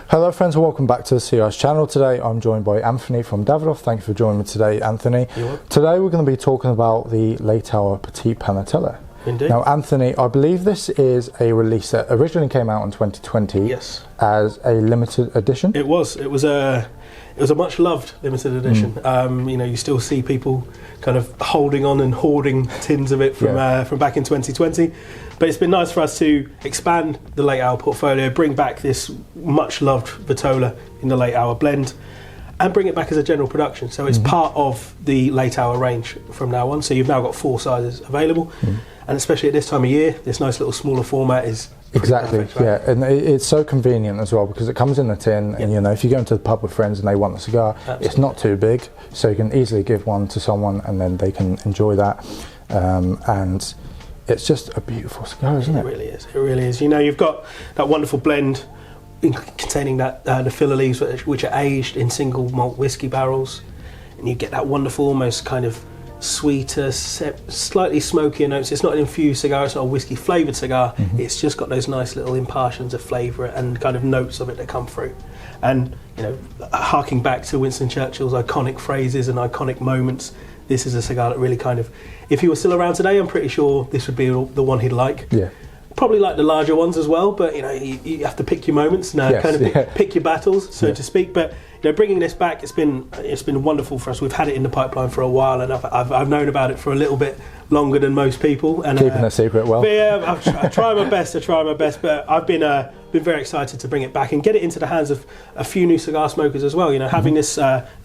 Hello friends and welcome back to the C.Gars channel. Today I'm joined by Anthony from Davidoff. Thank you for joining me today, Anthony. Today we're going to be talking about the late hour Petit Panetela. Indeed. Now Anthony, I believe this is a release that originally came out in 2020 as a limited edition. It was a much loved limited edition. You know, you still see people kind of holding on and hoarding tins of it from back in 2020. But it's been nice for us to expand the late hour portfolio, bring back this much loved Vitola in the late hour blend, and bring it back as a general production. So it's part of the late hour range from now on. So you've now got 4 sizes available, and especially at this time of year, this nice little smaller format is exactly perfect, right? Yeah, and it's so convenient as well because it comes in a tin, and you know, if you go into the pub with friends and they want a cigar, it's not too big, so you can easily give one to someone and then they can enjoy that. And it's just a beautiful cigar, isn't it? It really is. It really is. You know, you've got that wonderful blend containing that the filler leaves, which are aged in single malt whiskey barrels, and you get that wonderful, almost kind of sweeter, slightly smokier notes. It's not an infused cigar. It's not a whiskey flavoured cigar. It's just got those nice little impartions of flavour and kind of notes of it that come through. And you know, harking back to Winston Churchill's iconic phrases and iconic moments, this is a cigar that really kind of, if he was still around today, I'm pretty sure this would be the one he'd like. Yeah. Probably like the larger ones as well, but you know, you have to pick your moments and kind of pick your battles, so to speak. But you know, bringing this back, it's been wonderful for us. We've had it in the pipeline for a while, and I've known about it for a little bit longer than most people. And keeping it secret well. But yeah, I try my best. But I've been very excited to bring it back and get it into the hands of a few new cigar smokers as well. You know, having this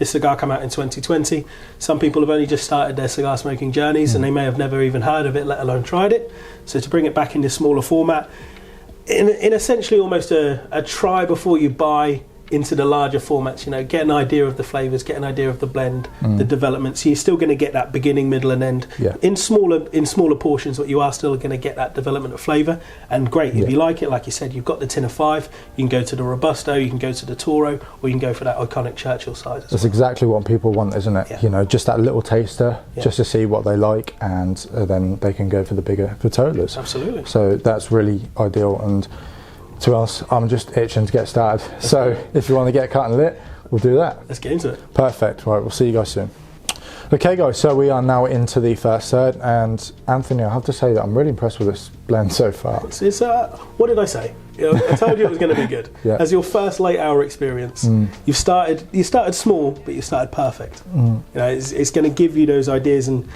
cigar come out in 2020, some people have only just started their cigar smoking journeys, and they may have never even heard of it, let alone tried it. So to bring it back in this smaller format, in essentially almost a try before you buy into the larger formats, you know, get an idea of the flavours, get an idea of the blend, the development. So you're still going to get that beginning, middle and end in smaller portions, but you are still going to get that development of flavour. And great, if you like it, like you said, you've got the tin of 5, you can go to the Robusto, you can go to the Toro, or you can go for that iconic Churchill size. That's exactly what people want, isn't it? You know, just that little taster, just to see what they like, and then they can go for the bigger Vitolas. Absolutely. So that's really ideal. And to be honest, I'm just itching to get started. So if you want to get cut and lit, we'll do that. Let's get into it. Perfect. Right, we'll see you guys soon. Okay guys, so we are now into the first third, and Anthony, I have to say that I'm really impressed with this blend so far. It's what did I say? You know, I told you it was going to be good. As your first late hour experience, you started small, but you started perfect. You know, it's going to give you those ideas, and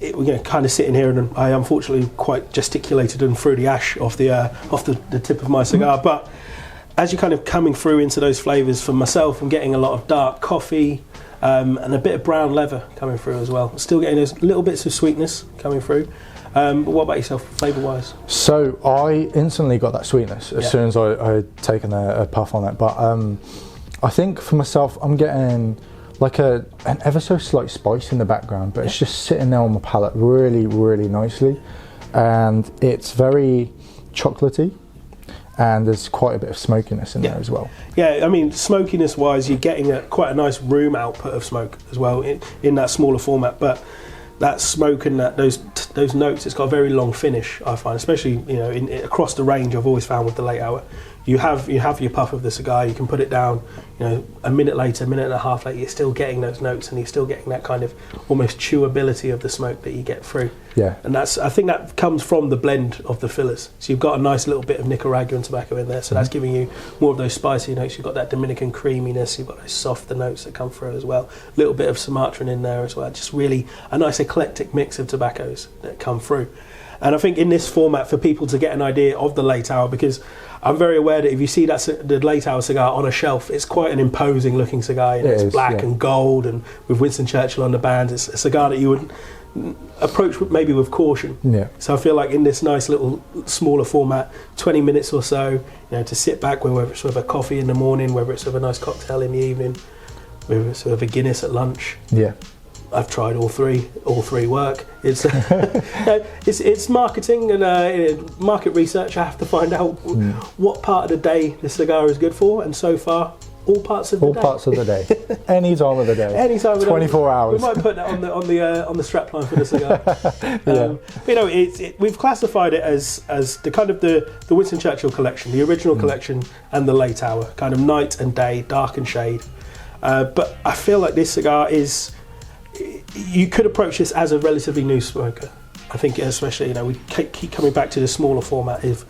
we're going to kind of sitting here, and I unfortunately quite gesticulated and threw the ash off the tip of my cigar. But as you're kind of coming through into those flavours, for myself, I'm getting a lot of dark coffee and a bit of brown leather coming through as well. Still getting those little bits of sweetness coming through. But what about yourself, flavour-wise? So I instantly got that sweetness as soon as I'd taken a puff on it. But I think for myself, I'm getting like an ever so slight spice in the background, but it's just sitting there on my palate really, really nicely. And it's very chocolatey, and there's quite a bit of smokiness in there as well. Yeah, I mean, smokiness wise, you're getting quite a nice room output of smoke as well in that smaller format. But that smoke and those notes, it's got a very long finish, I find, especially, you know, across the range. I've always found with the late hour, you have your puff of the cigar, you can put it down, you know, a minute later, a minute and a half later, you're still getting those notes, and you're still getting that kind of almost chewability of the smoke that you get through. And I think that comes from the blend of the fillers. So you've got a nice little bit of Nicaraguan tobacco in there, so that's giving you more of those spicy notes. You've got that Dominican creaminess, you've got those softer notes that come through as well. A little bit of Sumatran in there as well. Just really a nice eclectic mix of tobaccos that come through. And I think in this format, for people to get an idea of the late hour, because I'm very aware that if you see the late hour cigar on a shelf, it's quite an imposing looking cigar. You know, it's black and gold, and with Winston Churchill on the band, it's a cigar that you would approach maybe with caution. So I feel like in this nice little smaller format, 20 minutes or so, you know, to sit back, whether it's with a coffee in the morning, whether it's with a nice cocktail in the evening, whether it's with a Guinness at lunch. I've tried all three work. It's it's marketing and market research. I have to find out what part of the day the cigar is good for, and so far all parts of the All day. parts of the day. Any time of the day. Any time of the day. 24 hours. We might put that on the strap line for the cigar. But, you know, we've classified it as the kind of the Winston Churchill collection, the original collection, and the late hour, kind of night and day, dark and shade. But I feel like this cigar is, you could approach this as a relatively new smoker. I think especially, you know, we keep coming back to the smaller format. If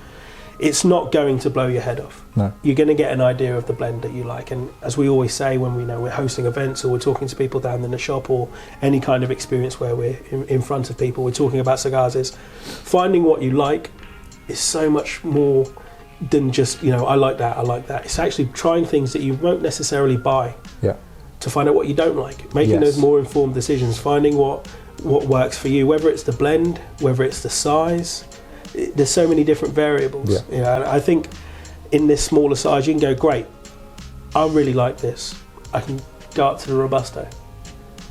it's not going to blow your head off. No. You're going to get an idea of the blend that you like. And as we always say when we're hosting events or we're talking to people down in the shop or any kind of experience where we're in front of people, we're talking about cigars, is finding what you like is so much more than just, you know, I like that. It's actually trying things that you won't necessarily buy to find out what you don't like, making those more informed decisions, finding what works for you, whether it's the blend, whether it's the size. There's so many different variables. You know, and I think in this smaller size you can go, great, I really like this, I can go up to the Robusto.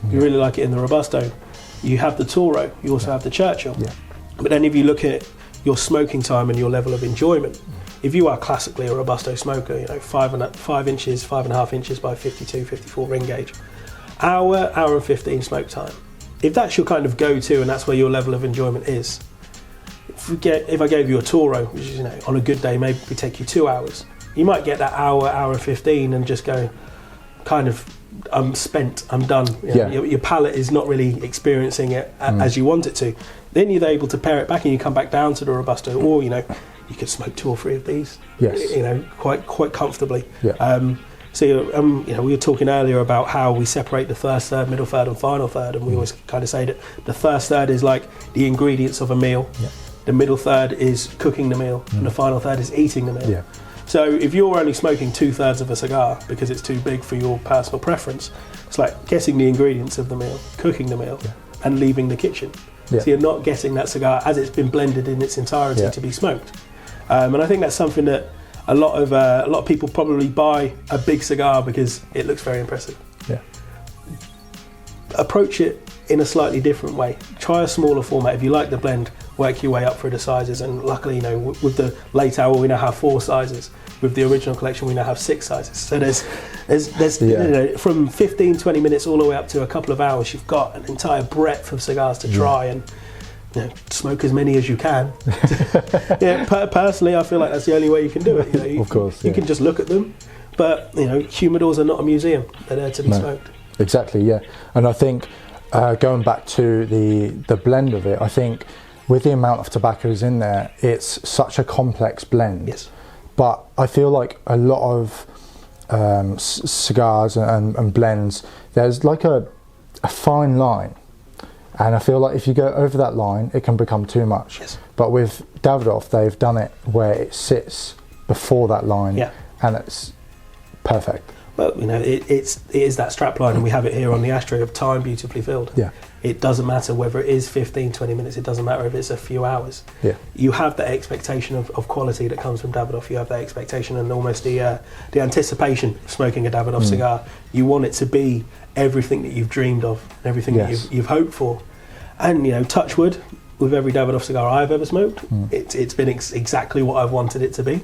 You really like it in the Robusto, you have the Toro, you also have the Churchill. But then if you look at your smoking time and your level of enjoyment, if you are classically a Robusto smoker, you know, 5 inches, 5.5 inches by 52, 54 ring gauge, hour and 15 smoke time, if that's your kind of go-to and that's where your level of enjoyment is, if I gave you a Toro, which is, you know, on a good day maybe take you 2 hours, you might get that hour and 15 and just go, kind of, I'm spent, I'm done. You know, your palate is not really experiencing it as you want it to. Then you're able to pare it back and you come back down to the Robusto, or, you know, you could smoke 2 or 3 of these, you know, quite comfortably. So, you know, we were talking earlier about how we separate the first third, middle third and final third, and we always kind of say that the first third is like the ingredients of a meal. The middle third is cooking the meal, and the final third is eating the meal. So if you're only smoking 2/3 of a cigar because it's too big for your personal preference, it's like getting the ingredients of the meal, cooking the meal, and leaving the kitchen. So you're not getting that cigar as it's been blended in its entirety to be smoked. And I think that's something that a lot of people probably buy a big cigar because it looks very impressive. Approach it in a slightly different way. Try a smaller format. If you like the blend, work your way up through the sizes, and luckily, you know, with the late hour we now have 4 sizes. With the original collection we now have 6 sizes. So there's you know, from 15-20 minutes all the way up to a couple of hours, you've got an entire breadth of cigars to try and, you know, smoke as many as you can. Personally, I feel like that's the only way you can do it. You know, of course, you can just look at them, but, you know, humidors are not a museum; they're there to be smoked. Exactly, and I think going back to the blend of it, I think with the amount of tobaccos in there, it's such a complex blend. But I feel like a lot of cigars and blends, there's like a fine line. And I feel like if you go over that line, it can become too much. But with Davidoff, they've done it where it sits before that line, and it's perfect. Well, you know, it is that strap line, and we have it here on the ashtray of time beautifully filled. It doesn't matter whether it is 15-20 minutes, it doesn't matter if it's a few hours. You have that expectation of quality that comes from Davidoff. You have that expectation and almost the anticipation of smoking a Davidoff cigar. You want it to be everything that you've dreamed of, everything that you've hoped for. And, you know, touch wood, with every Davidoff cigar I've ever smoked, it's been exactly what I've wanted it to be.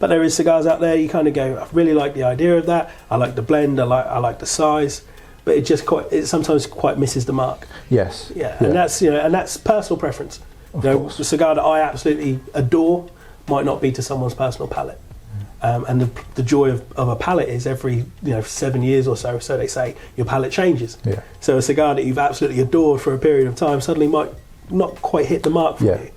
But there is cigars out there you kind of go, I really like the idea of that, I like the blend, I like the size, but it sometimes quite misses the mark. And that's, you know, and that's personal preference. You know, the cigar that I absolutely adore might not be to someone's personal palate. And the joy of a palate is every, you know, 7 years or so they say, your palate changes. So a cigar that you've absolutely adored for a period of time suddenly might not quite hit the mark for you,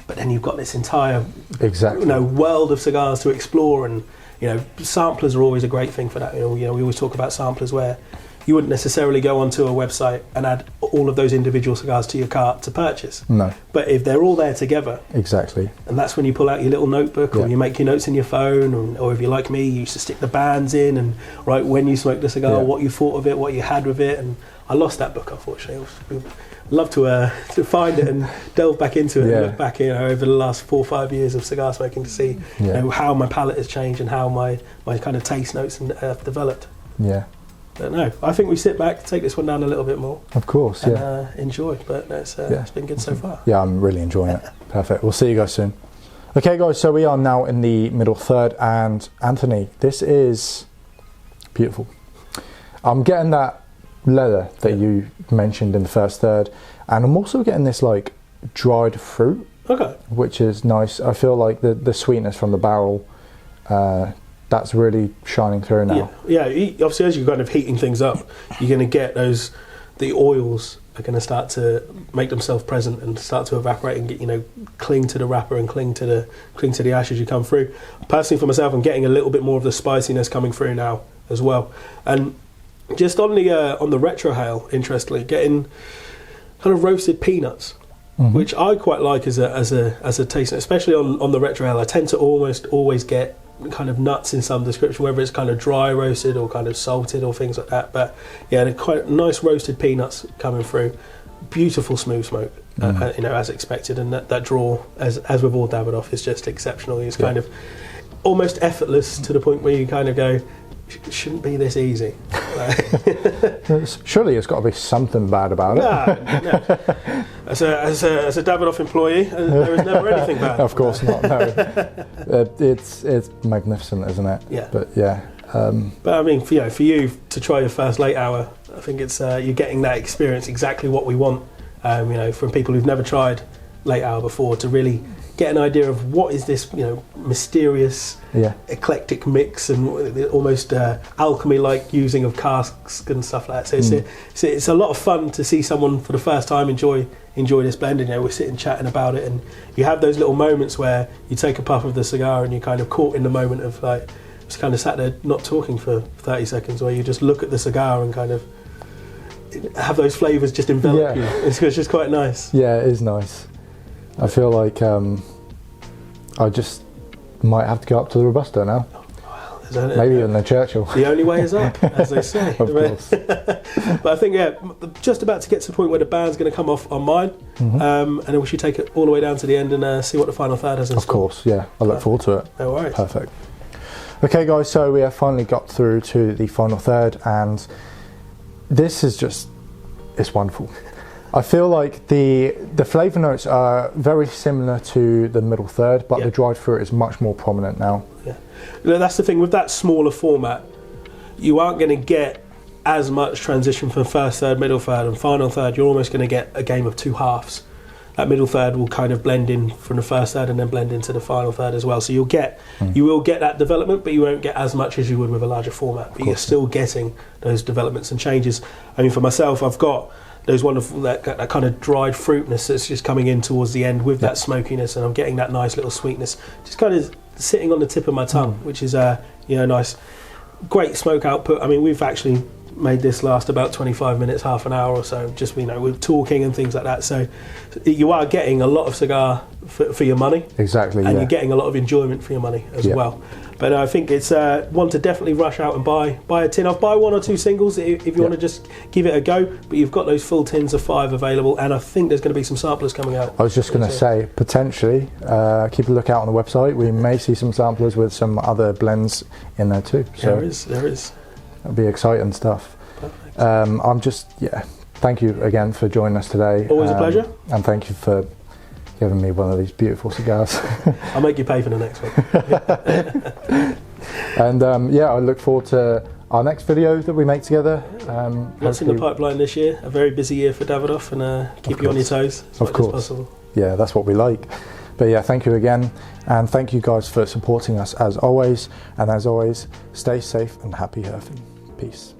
but then you've got this entire you know, world of cigars to explore, and, you know, samplers are always a great thing for that. You know, we always talk about samplers where you wouldn't necessarily go onto a website and add all of those individual cigars to your cart to purchase. But if they're all there together, and that's when you pull out your little notebook, or you make your notes in your phone, or if you're like me, you used to stick the bands in and write when you smoked the cigar, what you thought of it, what you had with it. And I lost that book, unfortunately. Love to find it and delve back into it and look back, you know, over the last 4 or 5 years of cigar smoking to see you know, how my palate has changed and how my kind of taste notes have developed. But no, I think we sit back, take this one down a little bit more. Of course, and enjoy. But it's been good so far. I'm really enjoying it. Perfect. We'll see you guys soon. Okay, guys. So we are now in the middle third, and Anthony, this is Beautiful. I'm getting that leather that you mentioned in the first third, and I'm also getting this like dried fruit, which is nice. I feel like the sweetness from the barrel, that's really shining through now. Yeah, obviously as you're kind of heating things up, you're going to get the oils are going to start to make themselves present and start to evaporate and get, cling to the wrapper and cling to the ash as you come through. Personally, for myself, I'm getting a little bit more of the spiciness coming through now as well. And just on the retrohale, interestingly, getting kind of roasted peanuts, which I quite like as a taste, especially on the retrohale. I tend to almost always get kind of nuts in some description, whether it's kind of dry roasted or kind of salted or things like that. But yeah, they're quite nice roasted peanuts coming through. Beautiful smooth smoke, as expected, and that draw, as with all Davidoff, is just exceptional. It's kind of almost effortless to the point where you kind of go, shouldn't be this easy. Surely it's got to be something bad about it. No. As a Davidoff employee, there is never anything bad. Of course not. No, it's magnificent, isn't it? Yeah. But yeah. But I mean, for you to try your first late hour, I think it's you're getting that experience, exactly what we want. From people who've never tried late hour before, to really get an idea of what is this, mysterious, eclectic mix and almost alchemy-like using of casks and stuff like that. So it's a lot of fun to see someone for the first time enjoy this blend. And we're sitting chatting about it, and you have those little moments where you take a puff of the cigar and you're kind of caught in the moment of like just kind of sat there not talking for 30 seconds, where you just look at the cigar and kind of have those flavours just envelop you. It's just quite nice. Yeah, it is nice. I feel like I just might have to go up to the Robusto now. Well, maybe even the Churchill. The only way is up, as they say. Of course. But I think, just about to get to the point where the band's going to come off on mine, and then we should take it all the way down to the end and see what the final third has in store. Of course, yeah. I look forward to it. No worries. Perfect. Okay, guys, so we have finally got through to the final third, and this is it's wonderful. I feel like the flavour notes are very similar to the middle third, but the dried fruit is much more prominent now. Yeah, that's the thing with that smaller format. You aren't going to get as much transition from first third, middle third, and final third. You're almost going to get a game of two halves. That middle third will kind of blend in from the first third and then blend into the final third as well. So you will get that development, but you won't get as much as you would with a larger format. But you're still getting those developments and changes. I mean, for myself, I've got those wonderful, that kind of dried fruitness that's just coming in towards the end with that smokiness, and I'm getting that nice little sweetness just kind of sitting on the tip of my tongue, which is nice. Great smoke output. I mean, we've actually made this last about 25 minutes, half an hour or so, just we're talking and things like that, so you are getting a lot of cigar for your money. Exactly. And you're getting a lot of enjoyment for your money as well. But I think it's one to definitely rush out and buy a tin off. Buy one or two singles if you want to just give it a go. But you've got those full tins of 5 available, and I think there's going to be some samplers coming out. I was just going to say, potentially, keep a lookout on the website. We may see some samplers with some other blends in there too. So there is. That'll be exciting stuff. Perfect. Thank you again for joining us today. Always a pleasure. And thank you for giving me one of these beautiful cigars. I'll make you pay for the next one. And I look forward to our next video that we make together. Lots in the pipeline this year. A very busy year for Davidoff, and keep you on your toes as much as possible. Yeah, that's what we like. But yeah, thank you again, and thank you guys for supporting us as always. And as always, stay safe and happy herfing. Peace.